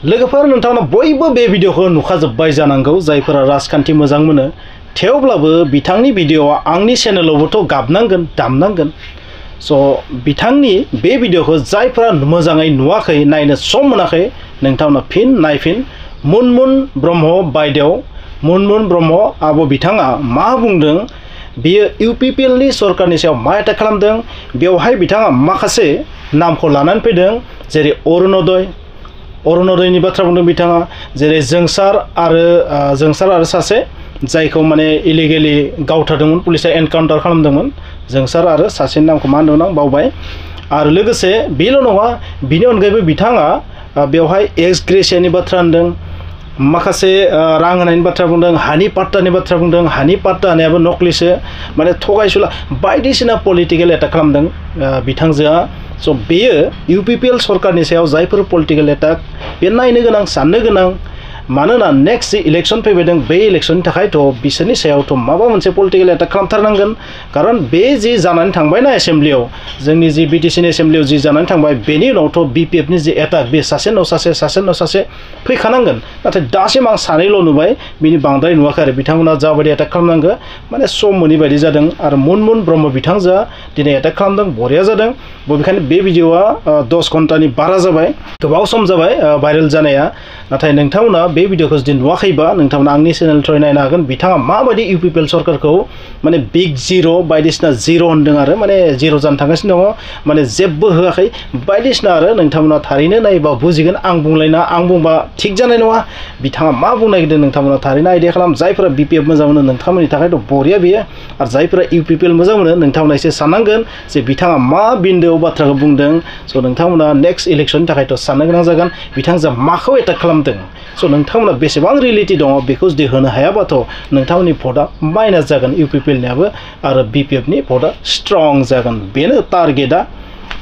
लोगोफोर नोंथांमोना बयबो बे भिडिअखौ नुखाजोब्बाय जानांगौ जायफोरा राजखान्थि मोजां मोनो थेवब्लाबो बिथांनि भिडिअआ आंनि चेनेलावबोथ' गाबनांगोन दामनांगोन स' बिथांनि बे भिडिअखौ जायफोरा मोजाङै नुवाखै नायनो सम मोनाखै नोंथांमोना फिन नायफिन मुनमुन ब्रह्म बायदेव मुनमुन ब्रह्म आब' बिथाङा मा बुंदों बियो इउपिपिएलनि सरकारनि सायाव मा एटाक खालामदों बेवहाय बिथाङा माखासे नामखौ लानानै फैदों जेरै अरुणोदयनि बाथ्रा बुंदों बिथाङा जेरै जोंसार आरो सासे जायखौ माने इलिगेलि गावथारदोंमोन पुलिसा एनकाउन्टार खालामदोंमोन जोंसार आरो सासेनि नामखौ मा होनदोंमोन आं बावबाय आरो लोगोसे बेल' नङा बिनि अनगायैबो बिथाङा बेवहाय एक्स ग्रेसियानि बाथ्रा होनदों माखासे रां होनायनि बाथ्रा बुंदों हानि पाट्टानि बाथ्रा बुंदों हानि पाट्टा होनायाबो नकलिसो माने थगायसुला बायदिसिना पलिटिकेल एटाक खालामदों बिथांजोआ स' बेयो इउपिपिएल सरकारनि सायाव जायफोर पलिटिकेल एटाक बे नायनो गोनां साननो गोनां मानोना नेक्स्ट जि इलेक्शन फैबाय दं बे इलेक्शननि थाखायथ' बिसोरनि सायावथ' माबा मोनसे पलिटिकेल एटाक खालामथारनांगोन खारन बे जि जानानै थांबायना एसेम्ब्लियाव जोंनि जि बिटिसिनि एसेम्ब्लियाव जि जानानै थांबाय बेनि उनावथ' बिपिएफनि जि एटाक बे सासे न' सासे फैखानांगोन नाथाय दासिम आं सानैल' नुबाय बिनि बांद्राय नुवाखै आरो बिथांमोना जाबायदि एटाक खालामनांगौ माने सम मोनि बायदि जादों आरो मुनमुन ब्रह्म बिथांजोआ दिनै एटाक खालामदों बरिया जादों बबेखानि बे भिडिअआ 10 घन्टानि बारा जाबाय गोबाव सम जाबाय भाइरेल जानाया नाथाय नोंथांमोना बे भिडिअखौ जुदि नुवाखैबा नोंथांमोना आंनि चेनेल थ्रुयै नायनो हागोन बिथाङा माबायदि इउपिपिएल सरकारखौ माने बिग जिर' बायदिसिना जिर' होनदों आरो माने जिर' जानो थांगासिनो दङ माने जेबो होआखै बायदिसिना आरो नोंथांमोना थारैनो नायोबा बुजिगोन आं बुंबा थिग जानाय नङा बिथाङा मा बुंनो नागिरदों नोंथांमोना थारैनो आइडिया खालाम जायफोरा बिपिएफ मोजां मोनो नोंथांमोननि थाखायथ' बरिया बेयो आरो जायफोरा इउपिपिएल मोजां मोनो नोंथांमोना एसे साननांगोन जे बिथाङा मा बिन्दोआव बाथ्राखौ बुंदों स' नोंथांमोना नेक्स्ट इलेक्शननि थाखायथ' साननो गोनां जागोन बिथांजों माखौ एटाक खालामदों स' नोंथांमोना बेसेबां रियेलिटि दङ बेखौ जुदि होनो हायाबाथ' नोंथांमोननि भटआ माइनास जागोन इउपिपिएलनियाबो आरो बिपिएफनि भटआ स्ट्रं जागोन बेनो टारगेटआ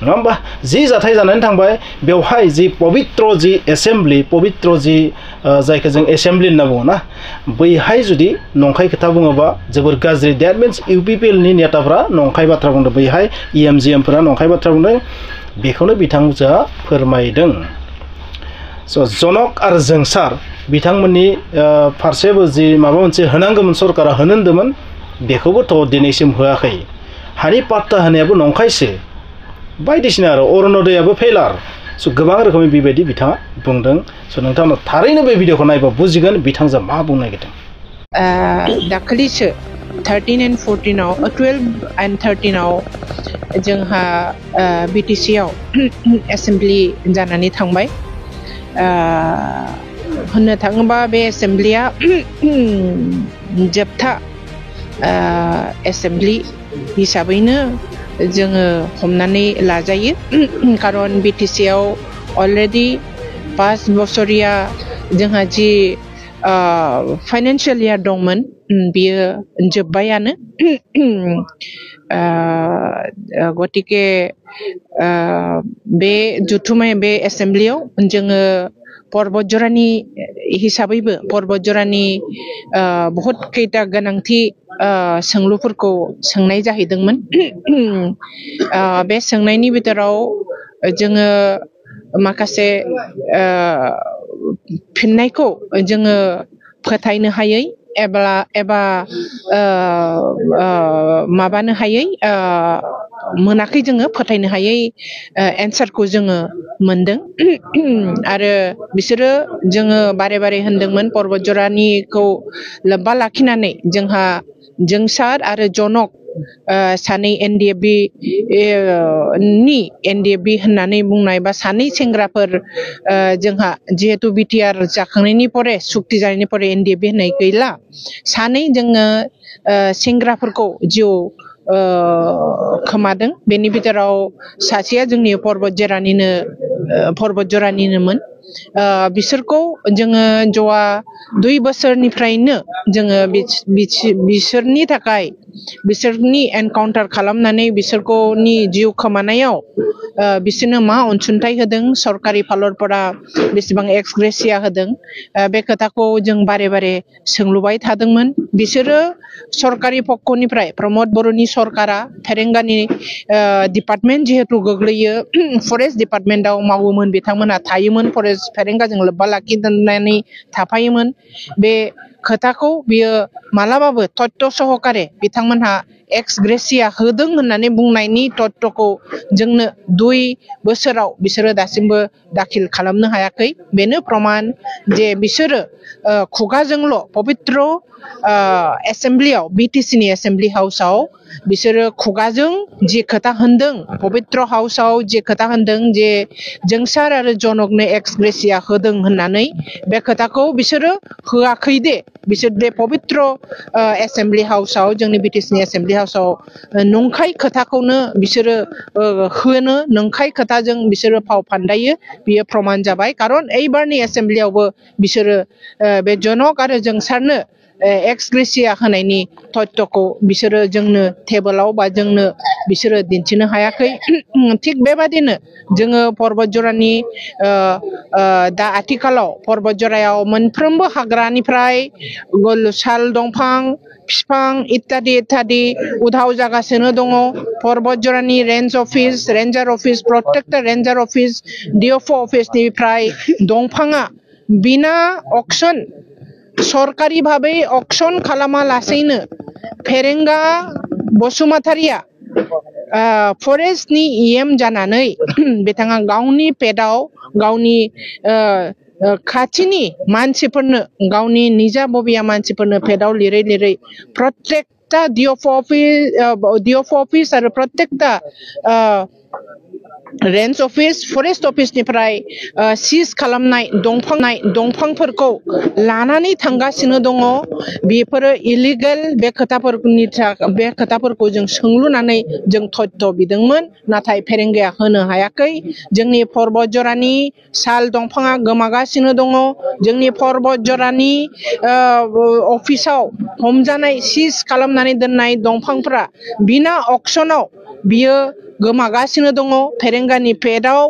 नङा होमबा जि जाथाय जानानै थांबाय बेवहाय जि पवित्र जि एसेम्ब्लि पवित्र जि जायखौ जों एसेम्ब्लि होनना बुङो ना बैहाय जुदि नंखाय खोथा बुङोबा जोबोर गाज्रि देट मिन्स इउपिपिएलनि नेताफ्रा नंखाय बाथ्रा बुंदों बैहाय इएमजिएमफोरा नंखाय बाथ्रा बुंदों बेखौनो बिथांजोआ फोरमायदों स' जनक आरो जोंसार बिथांमोननि फारसेबो जि माबा मोनसे होनांगौमोन सरकारा होनो होन्दोंमोन बेखौबोथ' दिनैसिम होआखै हानि पाट्टा होनायाबो नंखायसो बायदिसिना आरो अरुणोदयाबो फेलार स' गोबां रोखोमै बेबायदि बिथाङा बुंदों स' नोंथांमोना थारैनो बे भिडिअखौ नायबा बुजिगोन बिथांजों मा बुंनो नागिरदों दाखालिसो 13 and 14 12 and 13 जोंहा बिटिसिआव एसेम्ब्लि जानानै थांबाय होननो थाङोबा बे एसेम्ब्लिया जोबथा एसेम्ब्लि हिसाबैनो जोङो हमनानै लाजायो खारन बिटिसिआव अलरेडि 5 बोसोरिया जोंहा जि फाइनान्सियेल इयार दंमोन बियो जोब्बायानो गतिके बे जुथुमाय बे एसेम्ब्लियाव जोङो पर्बत जरानि हिसाबैबो पर्बत जरानि बहुत खैथा गोनांथि सोंलुफोरखौ सोंनाय जाहैदोंमोन बे सोंनायनि बिथोराव जोङो माखासे फिननायखौ जोङो फोथायनो हायै एबा माबानो हायै मोनाखै जोङो फोथायनो हायै एन्सारखौ जोङो मोनदों आरो बिसोरो जोङो बारे बारे होनदोंमोन पर्बत जरानिखौ लोब्बा लाखिनानै जोंहा जोंसार आरो जनक सानै एनडिएफबि होननानै बुंनाय बा सानै सेंग्राफोर जोंहा जिहेतु बिटिआर जाखांनायनि परे सुक्ति जानायनि परे एनडिएफबि होननाय गैला सानै जोङो सेंग्राफोरखौ जिउ खोमादों बेनि बिथोराव सासेया जोंनि पर्बत जरानिनोमोन बिसोरखौ जोङो जवा 2 बोसोरनिफ्रायनो जोङो बिसोरनि थाखाय बिसोरनि एनकाउन्टार खालामनानै बिसोरखौनि जिउ खोमानायाव बिसोरनो मा अनसुंथाइ होदों सरकारि फालरफोरा बेसेबां एक्स ग्रेसिया होदों बे खोथाखौ जों बारे बारे सोंलुबाय थादोंमोन बिसोरो सरकारि पक्षनिफ्राय प्रमद बर'नि सरकारा फेरेंगानि डिपार्टमेन्ट जिहेतु गोग्लैयो फरेस्ट डिपार्टमेन्टआव मावोमोन बिथांमोना थायोमोन कलेज फेरेंगाजों लोब्बा लाखिनानै थाफायोमोन बे खोथाखौ बियो मालाबाबो तथ्य सहकारे बिथांमोनहा एक्स ग्रेसिया होदों होननानै बुंनायनि तथ्यखौ जोंनो 2 बोसोराव बिसोरो दासिमबो दाखिल खालामनो हायाखै बेनो प्रमाण जे बिसोरो खुगाजोंल' पवित्र एसेम्बलियाव बीटीसी नि एसेम्बली हाउसआव बिसोरो खुगाजों जे खोथा होनदों पवित्र हाउसआव जे खोथा होनदों जे जोंसार आरो जनकनो एक्स ग्रेसिया होदों होननानै बे खोथाखौ बिसोरो होआखै दे बिसोर बे पवित्र एसेम्बली हाउसआव जोंनि बीटीसी नि एसेम्बली हाउसआव नंखाय खोथाखौनो बिसोरो होनो नंखाय खोथाजों बिसोरो फाव फान्दायो बियो प्रमाण जाबाय खारन एइबारनि एसेम्बलियावबो बिसोरो बे जनक आरो जोंसारनो एक्स ग्रेसिया होनायनि तथ्यखौ बिसोरो जोंनो टेबोलाव बा जोंनो बिसोरो दिन्थिनो हायाखै थिग बेबादिनो जोङो पर्बतजरानि दा आथिखालाव पर्बतजरायाव मोनफ्रोमबो हाग्रानिफ्राय साल दंफां बिफां इत्यादि इत्यादि उधाव जागासिनो दङ पर्बतजरानि रेन्जार अफिस प्रटेक्टर रेन्जार अफिस डिएफअ अफिसनिफ्राय दंफाङा बिना अक्सन सरकारि भाबै अक्सन खालामालासेनो फेरेंगा बसुमतारिया फरेस्टनि इएम जानानै बिथाङा गावनि पेटआव गावनि खाथिनि मानसिफोरनो गावनि निजा बबिया मानसिफोरनो पेटआव लिरै लिरै प्रत्येकता डिएफअ अफिस आरो प्रत्येकता रेन्ज अफिस फरेस्ट अफिसनिफ्राय सिज खालामनाय दंफांफोरखौ लानानै थांगासिनो दङ बेफोरो इलिगेल बे खोथाफोरखौ जों सोंलुनानै जों तथ्य बिदोंमोन नाथाय फेरेंगाया होनो हायाखै जोंनि पर्बतजरानि साल दंफाङा गोमागासिनो दङ जोंनि पर्बतजरानि अफिसाव हमजानाय सिज खालामनानै दोननाय दंफांफोरा बिना अक्सनाव बियो गोमागासिनो दङ फेरेंगानि पेटआव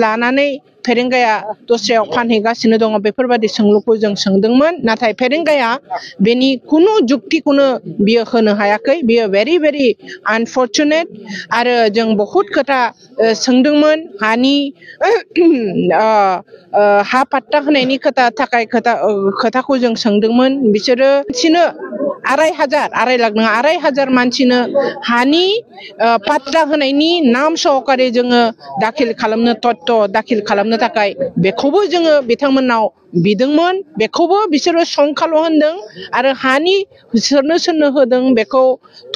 लानानै फेरेंगाया दस्रायाव फानहैगासिनो दङ बेफोरबादि सोंलुखौ जों सोंदोंमोन नाथाय फेरेंगाया बेनि कुनु जुक्तिखौनो बियो होनो हायाखै बियो भेरि भेरि आनफर्चुनेट आरो जों बहुत खोथा सोंदोंमोन हानि हा पाट्टा होनायनि खोथाखौ जों सोंदोंमोन बिसोरो मानसिनो 2,500 लाख नङा 2,500 मानसिनो हानि पाट्टा होनायनि नाम सहकारे जोङो दाखिल खालामनो तथ्य दाखिल खालामनो थाखाय बेखौबो जोङो बिथांमोननाव बिदोंमोन बेखौबो बिसोरो संखाल' होनदों आरो हानि सोरनो होदों बेखौ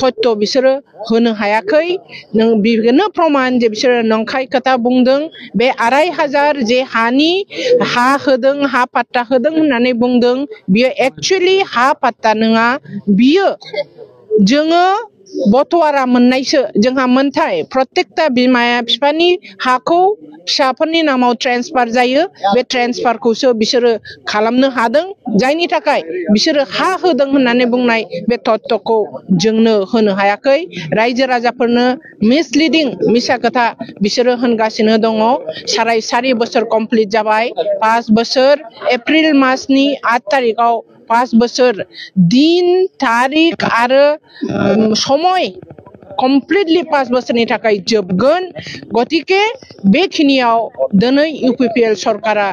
तथ्य बिसोरो होनो हायाखै बेनो प्रमाण जे बिसोरो नंखाय खोथा बुंदों बे 2,500 जे हानि हा होदों हा पाट्टा होदों होननानै बुंदों बियो एक्चुअली हा पाट्टा नङा बियो जोङो बटवारा मोननायसो जोंहा मोनथाय प्रत्येकता बिमाया बिफानि हाखौ फिसाफोरनि नामाव ट्रेन्सफार जायो बे ट्रेन्सफारखौसो बिसोरो खालामनो हादों जायनि थाखाय बिसोरो हा होदों होननानै बुंनाय बे तथ्यखौ जोंनो होनो हायाखै रायजो राजाफोरनो मिसलिडिं मिसा खोथा बिसोरो होनगासिनो दङ 4.5 बोसोर कमप्लिट जाबाय 5 बोसोर एप्रिल मासनि 8 तारिखआव 5 बोसोर दिन तारिख आरो समय कमप्लिटली 5 बोसोरनि थाखाय जोबगोन गतिके बेखिनियाव दिनै यूपीपीएल सरकारा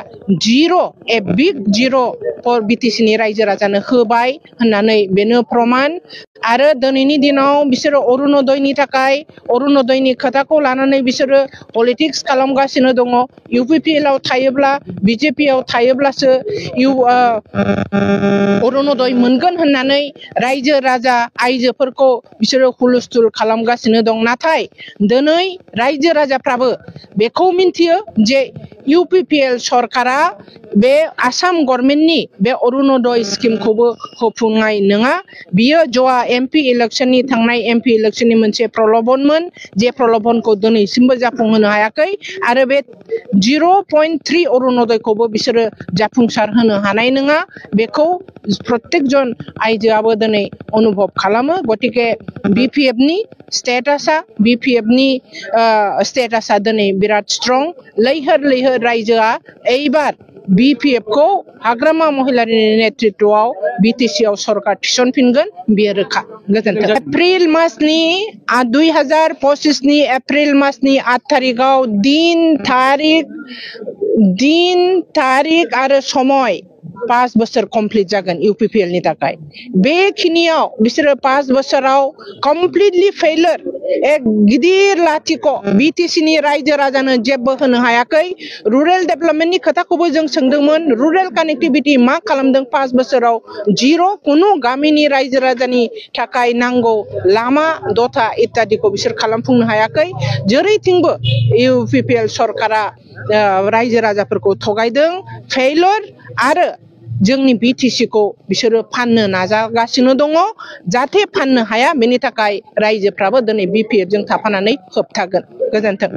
ए बिग जिरो फर बीटीसी नि रायजो राजानो होबाय होननानै बेनो प्रमाण आरो दिनैनि दिनाव बिसोरो अरुणोदयनि थाखाय अरुणोदयनि खोथाखौ लानानै बिसोरो पलिटिक्स खालामगासिनो दङ यूपीपीएल आव थायोब्ला बीजेपी आव थायोब्लासो अरुणोदय मोनगोन होननानै रायजो राजा आइजोफोरखौ बिसोरो हुलुस्थुल खालामगासिनो दं नाथाय दिनै रायजो राजाफ्राबो बेखौ मिन्थियो जे यूपीपीएल सरकारा बे आसाम गभर्नमेन्टनि बे अरुणोदय स्किमखौबो होफुंनाय नङा बियो जवा एमपी इलेक्शननि थांनाय एमपी इलेक्शननि मोनसे प्रलोभनमोन जे प्रलोभनखौ दिनैसिमबो जाफुंहोनो हायाखै आरो बे 0.3 अरुणोदयखौबो बिसोरो जाफुंसार होनो हानाय नङा बेखौ प्रत्येक जन आइजोआबो दिनै अनुभव खालामो गतिके बीपीएफनि स्टेटासा दिनै बिराद स्ट्रं लैहोर रायजोआ एइबार बीपीएफ को हाग्रामा महिलानि नेतृत्वआव बीटीसी आव सरकार थिसनफिनगोन बियो रोखा गोजोन्थों एप्रिल मासनि 2025 नि एप्रिल मासनि 8 तारिखआव दिन तारिख दिन तारिख आरो समय 5 बोसोर कमप्लीट जागोन UPPL नि थाखाय बेखिनियाव बिसोरो 5 बोसोराव कमप्लीटली फेलियर एक गिदिर लाथिख BTC नि रायजो राजानो जेबो होनो हायाखै रुरेल डेभेलपमेन्टनि खोथाखौबो जों सोंदोंमोन रुरेल कानेक्टिभिटी मा खालामदों 5 बोसोराव जिरो कुनु गामिनि रायजो राजानि थाखाय नांगौ लामा दथा इत्यादिखौ बिसोर खालामफुंनो हायाखै जेरैथिंबो UPPL सरकारा रायजो राजाफोरखौ थगायदों फेलियर आरो जोंनि BTC खौ बिसोरो फाननो नाजागासिनो दङ जाहाथे फाननो हाया बेनि थाखाय रायजोफ्राबो दिनै BPF जों थाफानानै होबथागोन गोजोन्थों